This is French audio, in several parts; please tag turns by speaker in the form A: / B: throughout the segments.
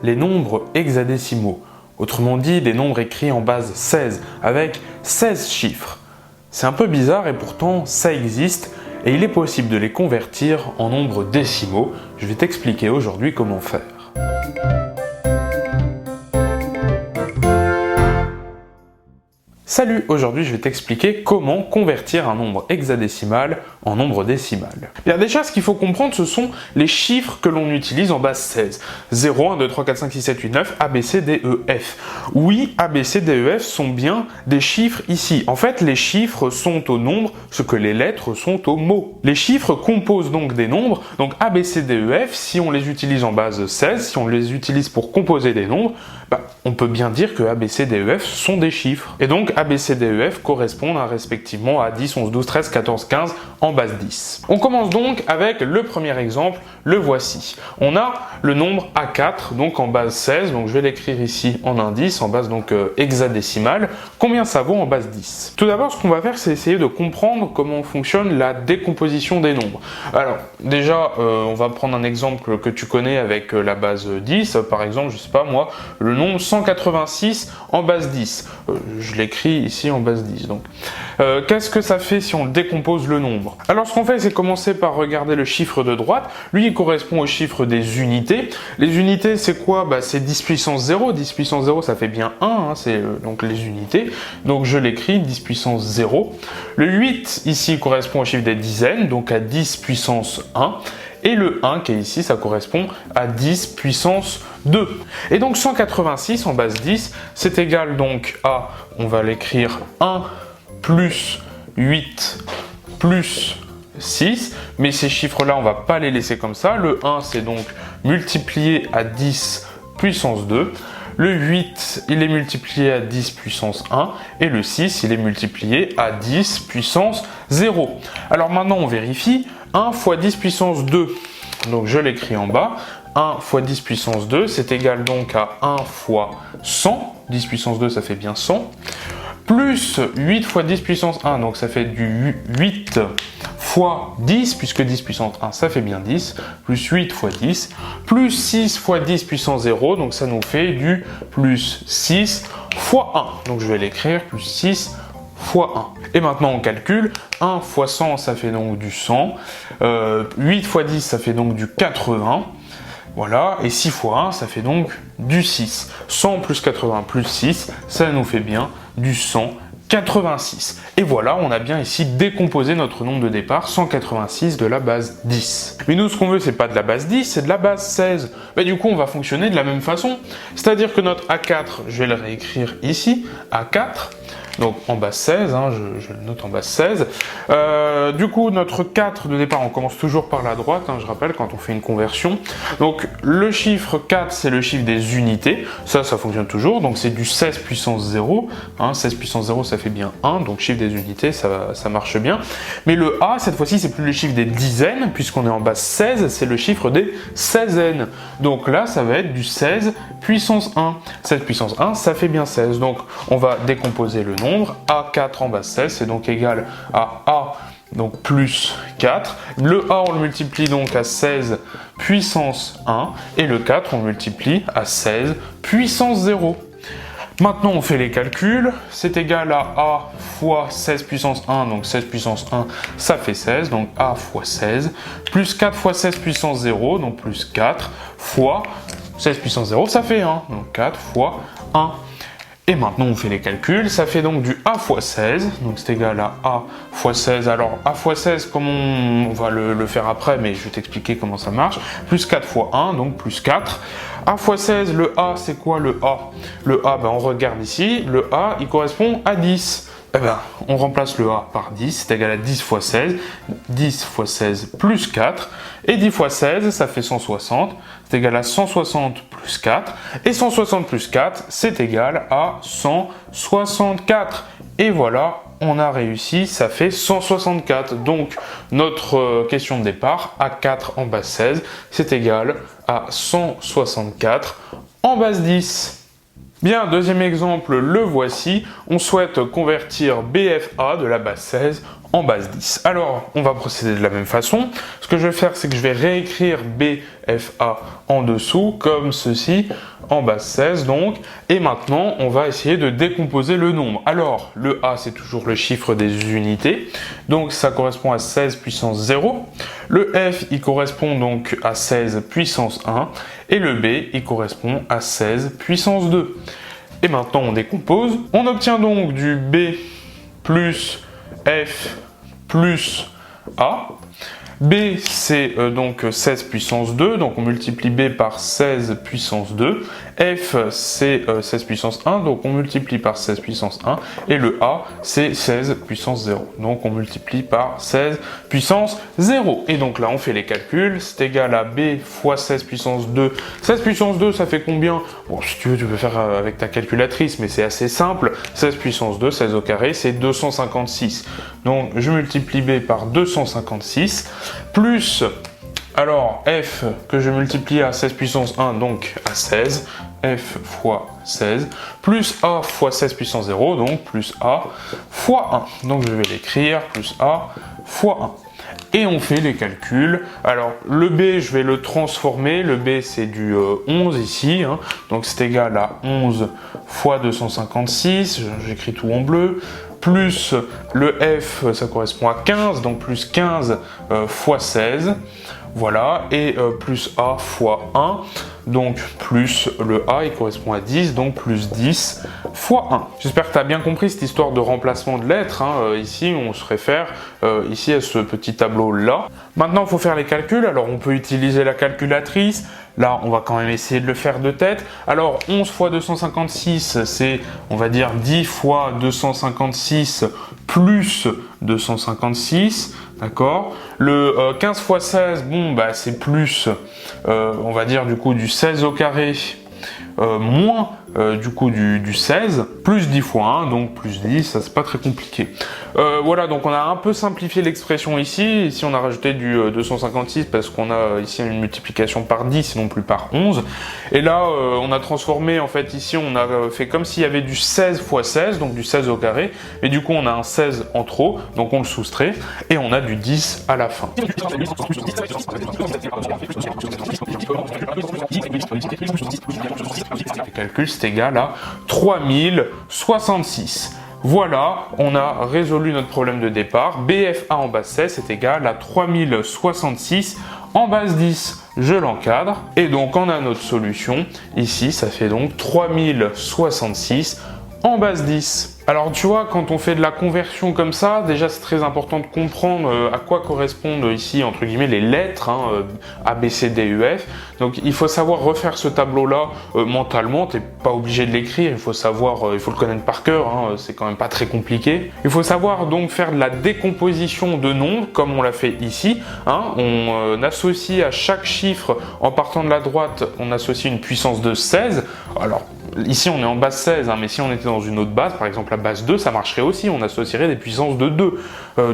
A: les nombres hexadécimaux. Autrement dit, des nombres écrits en base 16, avec 16 chiffres. C'est un peu bizarre et pourtant ça existe et il est possible de les convertir en nombres décimaux. Je vais t'expliquer aujourd'hui comment faire. Salut, aujourd'hui je vais t'expliquer comment convertir un nombre hexadécimal en nombre décimal. Bien déjà, ce qu'il faut comprendre, ce sont les chiffres que l'on utilise en base 16. 0, 1, 2, 3, 4, 5, 6, 7, 8, 9, A, B, C, D, E, F. Oui, A, B, C, D, E, F sont bien des chiffres ici. En fait, les chiffres sont au nombre ce que les lettres sont aux mots. Les chiffres composent donc des nombres, donc A, B, C, D, E, F, si on les utilise en base 16, si on les utilise pour composer des nombres, on peut bien dire que A, B, C, D, E, F sont des chiffres. Et donc A, B, C, D, E, F correspondent respectivement à 10, 11, 12, 13, 14, 15 en base 10. On commence donc avec le premier exemple, le voici. On a le nombre A4, donc en base 16, donc je vais l'écrire ici en indice, en base donc hexadécimale. Combien ça vaut en base 10? Tout d'abord, ce qu'on va faire, c'est essayer de comprendre comment fonctionne la décomposition des nombres. Alors, déjà, on va prendre un exemple que tu connais avec la base 10, par exemple, je sais pas moi, le nombre 186 en base 10. Je l'écris ici en base 10. Donc, qu'est-ce que ça fait si on décompose le nombre? Alors, ce qu'on fait, c'est commencer par regarder le chiffre de droite. Lui, il correspond au chiffre des unités. Les unités, c'est quoi? C'est 10 puissance 0. 10 puissance 0, ça fait bien 1. Hein, c'est donc les unités. Donc, je l'écris 10 puissance 0. Le 8, ici, correspond au chiffre des dizaines, donc à 10 puissance 1. Et le 1 qui est ici, ça correspond à 10 puissance 2. Et donc 186 en base 10, c'est égal donc à, on va l'écrire 1 plus 8 plus 6, mais ces chiffres-là, on va pas les laisser comme ça. Le 1, c'est donc multiplié à 10 puissance 2. Le 8, il est multiplié à 10 puissance 1. Et le 6, il est multiplié à 10 puissance 0. Alors maintenant, on vérifie. 1 fois 10 puissance 2, donc je l'écris en bas. 1 fois 10 puissance 2, c'est égal donc à 1 fois 100. 10 puissance 2, ça fait bien 100. Plus 8 fois 10 puissance 1, donc ça fait du 8 fois 10, puisque 10 puissance 1, ça fait bien 10, plus 8 fois 10, plus 6 fois 10 puissance 0, donc ça nous fait du plus 6 fois 1. Donc je vais l'écrire, plus 6 fois 1. Et maintenant on calcule, 1 fois 100, ça fait donc du 100, 8 fois 10, ça fait donc du 80, voilà, et 6 fois 1, ça fait donc du 6. 100 plus 80 plus 6, ça nous fait bien du 186. Et voilà, on a bien ici décomposé notre nombre de départ, 186 de la base 10. Mais nous, ce qu'on veut, c'est pas de la base 10, c'est de la base 16. Du coup, on va fonctionner de la même façon. C'est-à-dire que notre A4, je vais le réécrire ici, A4, donc en base 16, hein, je le note en base 16. Du coup, notre 4 de départ, on commence toujours par la droite, hein, je rappelle, quand on fait une conversion. Donc, le chiffre 4, c'est le chiffre des unités. Ça fonctionne toujours. Donc, c'est du 16 puissance 0. Hein, 16 puissance 0, ça fait bien 1. Donc, chiffre des unités, ça marche bien. Mais le A, cette fois-ci, c'est plus le chiffre des dizaines, puisqu'on est en base 16, c'est le chiffre des seizaines. Donc là, ça va être du 16 puissance 1. 16 puissance 1, ça fait bien 16. Donc, on va décomposer le nombre. A4 en base 16, c'est donc égal à A, donc plus 4. Le A, on le multiplie donc à 16 puissance 1. Et le 4, on le multiplie à 16 puissance 0. Maintenant, on fait les calculs. C'est égal à A fois 16 puissance 1. Donc 16 puissance 1, ça fait 16. Donc A fois 16. Plus 4 fois 16 puissance 0. Donc plus 4 fois 16 puissance 0, ça fait 1. Donc 4 fois 1. Et maintenant, on fait les calculs. Ça fait donc du A fois 16. Donc c'est égal à A fois 16. Alors A fois 16, comme on va le faire après, mais je vais t'expliquer comment ça marche. Plus 4 fois 1, donc plus 4. A fois 16, le A, c'est quoi le A? Le A, on regarde ici. Le A, il correspond à 10. On remplace le A par 10, c'est égal à 10 fois 16. 10 fois 16 plus 4. Et 10 fois 16, ça fait 160. C'est égal à 160 plus 4. Et 160 plus 4, c'est égal à 164. Et voilà, on a réussi, ça fait 164. Donc, notre question de départ, A4 en base 16, c'est égal à 164 en base 10. Bien, deuxième exemple, le voici. On souhaite convertir BFA de la base 16 en base 10. Alors, on va procéder de la même façon. Ce que je vais faire, c'est que je vais réécrire BFA en dessous, comme ceci. en base 16 donc, et maintenant on va essayer de décomposer le nombre. Alors le A c'est toujours le chiffre des unités, donc ça correspond à 16 puissance 0, le F il correspond donc à 16 puissance 1, et le B il correspond à 16 puissance 2. Et maintenant on décompose, on obtient donc du B plus F plus A. B c'est donc 16 puissance 2, donc on multiplie B par 16 puissance 2. F c'est 16 puissance 1, donc on multiplie par 16 puissance 1. Et le A c'est 16 puissance 0, donc on multiplie par 16 puissance 0. Et donc là on fait les calculs, c'est égal à B fois 16 puissance 2. 16 puissance 2 ça fait combien? Bon si tu veux tu peux faire avec ta calculatrice, mais c'est assez simple. 16 puissance 2, 16 au carré, c'est 256. Donc je multiplie B par 256. Plus, alors F que je multiplie à 16 puissance 1, donc à 16, F fois 16, plus A fois 16 puissance 0, donc plus A fois 1. Donc je vais l'écrire, plus A fois 1. Et on fait les calculs. Alors le B, je vais le transformer. Le B, c'est du 11 ici. Hein. Donc c'est égal à 11 fois 256. J'écris tout en bleu. Plus le F, ça correspond à 15. Donc plus 15 fois 16. Voilà. Et plus A fois 1. Donc plus le A, il correspond à 10, donc plus 10 fois 1. J'espère que tu as bien compris cette histoire de remplacement de lettres. Hein. Ici, on se réfère ici à ce petit tableau-là. Maintenant, il faut faire les calculs. Alors, on peut utiliser la calculatrice. Là, on va quand même essayer de le faire de tête. Alors, 11 fois 256, c'est, on va dire, 10 fois 256 plus 256. D'accord. Le 15 fois 16, bon, bah, c'est plus, on va dire, du coup, du 16 au carré, moins, du coup, du 16, plus 10 fois 1, donc plus 10, ça, c'est pas très compliqué. Voilà, donc on a un peu simplifié l'expression ici. Ici, on a rajouté du 256 parce qu'on a ici une multiplication par 10 et non plus par 11. Et là, on a transformé, en fait, ici, on a fait comme s'il y avait du 16 fois 16, donc du 16 au carré. Mais du coup, on a un 16 en trop, donc on le soustrait. Et on a du 10 à la fin. Le calcul, c'est égal à 3066. Voilà, on a résolu notre problème de départ. BFA en base 16 est égal à 3066 en base 10. Je l'encadre. Et donc, on a notre solution. Ici, ça fait donc 3066 en base 10. Alors tu vois, quand on fait de la conversion comme ça, déjà c'est très important de comprendre à quoi correspondent ici, entre guillemets, les lettres, hein, A, B, C, D, E, F. Donc il faut savoir refaire ce tableau-là mentalement, t'es pas obligé de l'écrire, il faut savoir, il faut le connaître par cœur, hein, c'est quand même pas très compliqué. Il faut savoir donc faire de la décomposition de nombres, comme on l'a fait ici. Hein. On associe à chaque chiffre, en partant de la droite, on associe une puissance de 16. Alors, ici on est en base 16, hein, mais si on était dans une autre base, par exemple la base 2, ça marcherait aussi, on associerait des puissances de 2.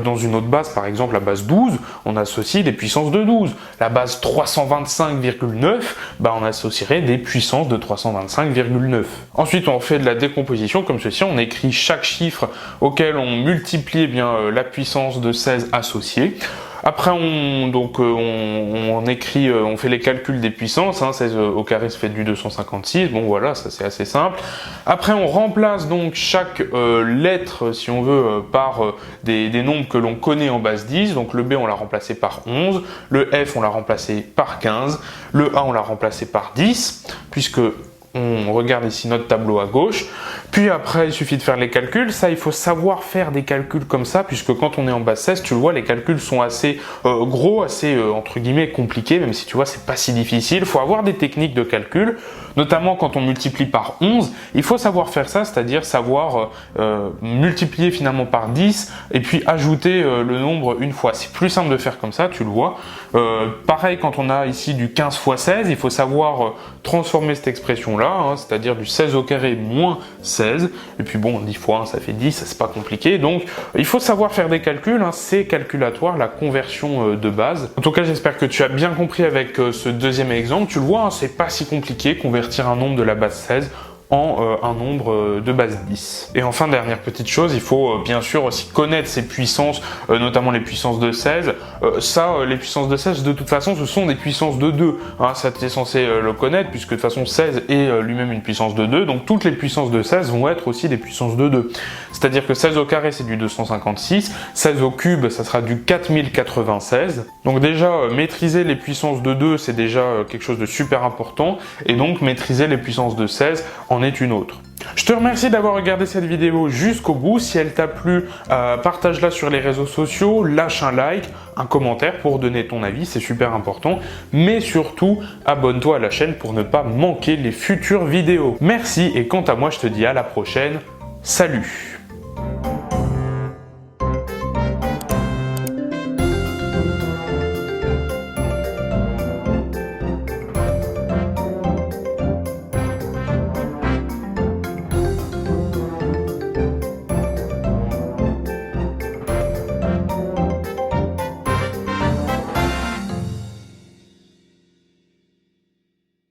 A: Dans une autre base, par exemple la base 12, on associe des puissances de 12. La base 325,9, bah, on associerait des puissances de 325,9. Ensuite on fait de la décomposition comme ceci, on écrit chaque chiffre auquel on multiplie la puissance de 16 associée. Après, on écrit, on fait les calculs des puissances, hein, 16 au carré ça fait du 256, bon voilà, ça c'est assez simple. Après, on remplace donc chaque lettre, si on veut, par des nombres que l'on connaît en base 10, donc le B on l'a remplacé par 11, le F on l'a remplacé par 15, le A on l'a remplacé par 10, puisque on regarde ici notre tableau à gauche. Puis après, il suffit de faire les calculs. Ça, il faut savoir faire des calculs comme ça, puisque quand on est en base 16, tu le vois, les calculs sont assez gros, assez entre guillemets compliqués, même si tu vois, c'est pas si difficile. Il faut avoir des techniques de calcul, notamment quand on multiplie par 11. Il faut savoir faire ça, c'est-à-dire savoir multiplier finalement par 10 et puis ajouter le nombre une fois. C'est plus simple de faire comme ça, tu le vois. Pareil, quand on a ici du 15 fois 16, il faut savoir transformer cette expression-là, hein, c'est-à-dire du 16 au carré moins 16. Et puis bon, 10 fois 1, ça fait 10, ça c'est pas compliqué. Donc, il faut savoir faire des calculs, hein, c'est calculatoire, la conversion de base. En tout cas, j'espère que tu as bien compris avec ce deuxième exemple. Tu le vois, hein, c'est pas si compliqué, convertir un nombre de la base 16 en un nombre de base 10. Et enfin, dernière petite chose, il faut bien sûr aussi connaître ces puissances, notamment les puissances de 16. Les puissances de 16, de toute façon, ce sont des puissances de 2. Hein, ça, tu es censé le connaître, puisque de toute façon, 16 est lui-même une puissance de 2. Donc toutes les puissances de 16 vont être aussi des puissances de 2. C'est-à-dire que 16 au carré, c'est du 256. 16 au cube, ça sera du 4096. Donc déjà, maîtriser les puissances de 2, c'est déjà quelque chose de super important. Et donc, maîtriser les puissances de 16 en est une autre. Je te remercie d'avoir regardé cette vidéo jusqu'au bout. Si elle t'a plu, partage-la sur les réseaux sociaux, lâche un like, un commentaire pour donner ton avis, c'est super important. Mais surtout, abonne-toi à la chaîne pour ne pas manquer les futures vidéos. Merci et quant à moi, je te dis à la prochaine. Salut!